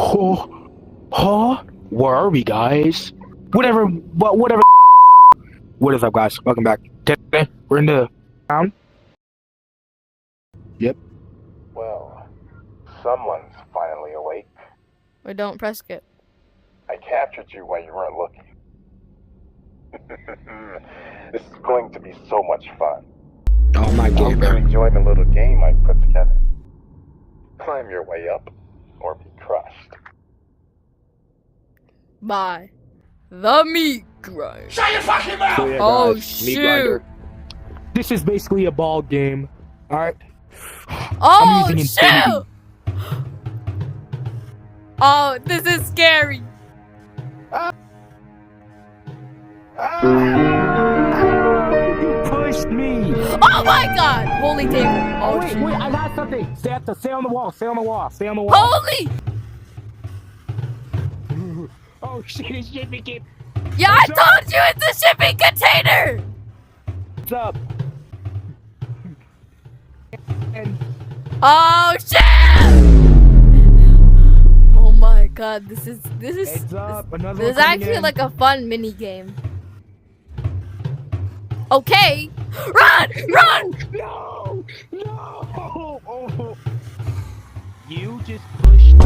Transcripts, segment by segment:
Oh, huh? Where are we, guys? Whatever. What is up, guys? Welcome back. Today, we're in the town. Yep. Well, someone's finally awake. Or don't press skip. I captured you while you weren't looking. This is going to be so much fun. Oh my Hope god, you bro. enjoy the little game I put together. Climb your way up, or be crushed. By the meat grinder. Shut your fucking mouth! So, yeah, Oh, guys, meat shoot. grinder. This is basically a ball game. Alright? Oh, I'm using shoot! infinity. Oh, this is scary. You pushed me! Oh my god! Holy table. Oh, Wait, shoot. I got something! Stay on the wall, stay on the wall. Holy! Oh shit, it's shipping kit. Yeah, I told you it's a shipping container! What's up? And Oh shit! Oh my god, this is heads up, another this is one coming actually in. like a fun mini game. Okay, run! No! Oh. You just pushed me.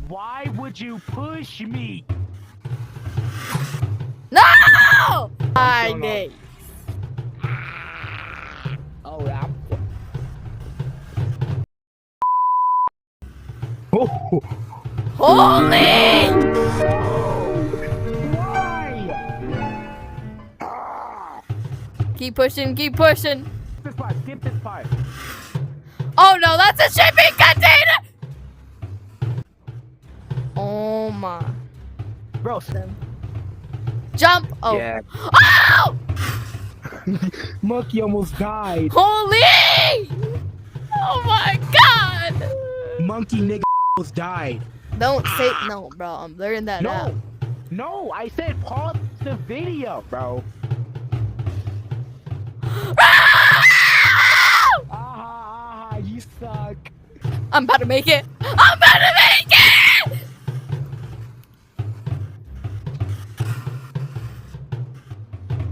Why would you push me? No! My going on? days. Oh, Oh! Holy! Why? Keep pushing, keep pushing. Skip this part. Oh no, that's a shipping container! Oh my. Bro, Jump! Oh. yeah. Oh! Monkey almost died. Holy! Oh my god! Monkey nigga almost died. Don't say no, bro. I'm blurring that out. No, I said pause the video, bro. You suck. I'm about to make it. I'm about to make it!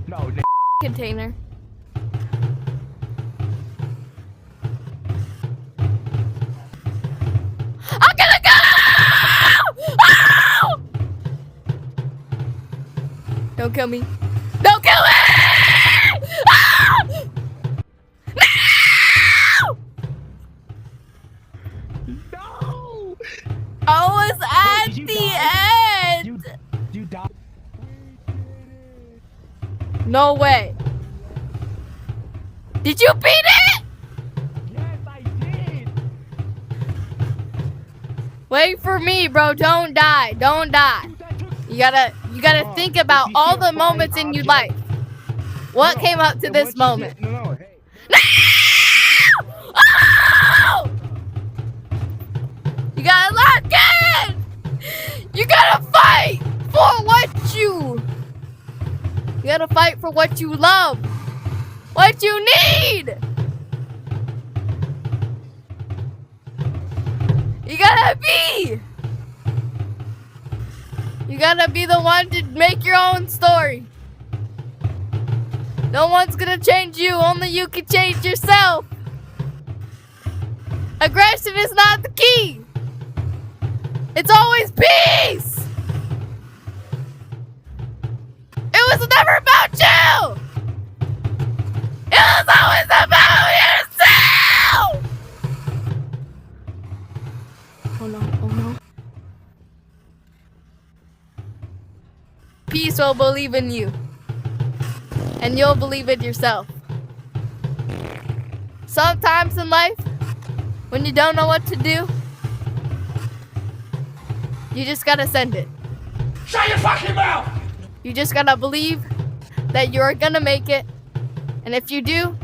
No, Container. I'm gonna go! Oh! Don't kill me. Don't kill me! Ah! no! I was at Did you the die? end! You died. No way. Did you beat it? Yes, I did. Wait for me, bro. Don't die. Don't die. You gotta think about all the moments in your life. What came up to this moment? No, hey. Oh! You gotta lock in! You gotta fight for what you gotta fight for what you love. What you need! You gotta be the one to make your own story. No one's gonna change you, only you can change yourself. Aggression is not the key. It's always peace. It was never about you. It was always about yourself. Oh no, oh no. Peace will believe in you. And you'll believe it yourself. Sometimes in life, when you don't know what to do, you just gotta send it. Shut your fucking mouth! You just gotta believe that you're gonna make it. And if you do,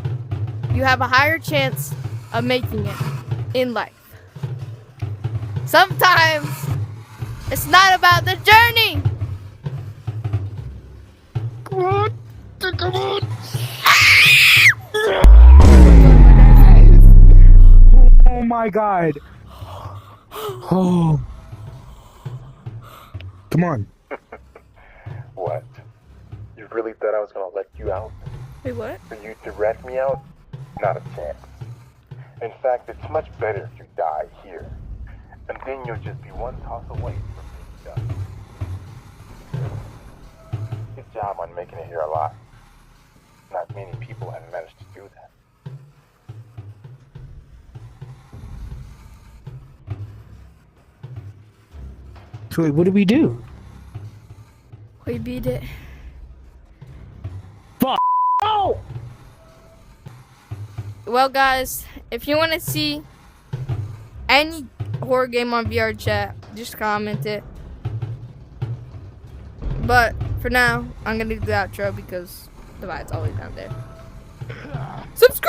you have a higher chance of making it in life. Sometimes, it's not about the journey. Come on. Oh my my god. Oh. Come on. What? You really thought I was gonna let you out? Wait, what? For you to rat me out? Not a chance. In fact, it's much better if you die here. And then you'll just be one toss away from being done. Good job on making it here alive. Not many people have managed to do that. So wait, what do we do? We beat it. Fuck. Oh! Well, guys, if you want to see any horror game on VR chat, just comment it. But for now, I'm gonna do the outro because the light's always down there. Subscribe.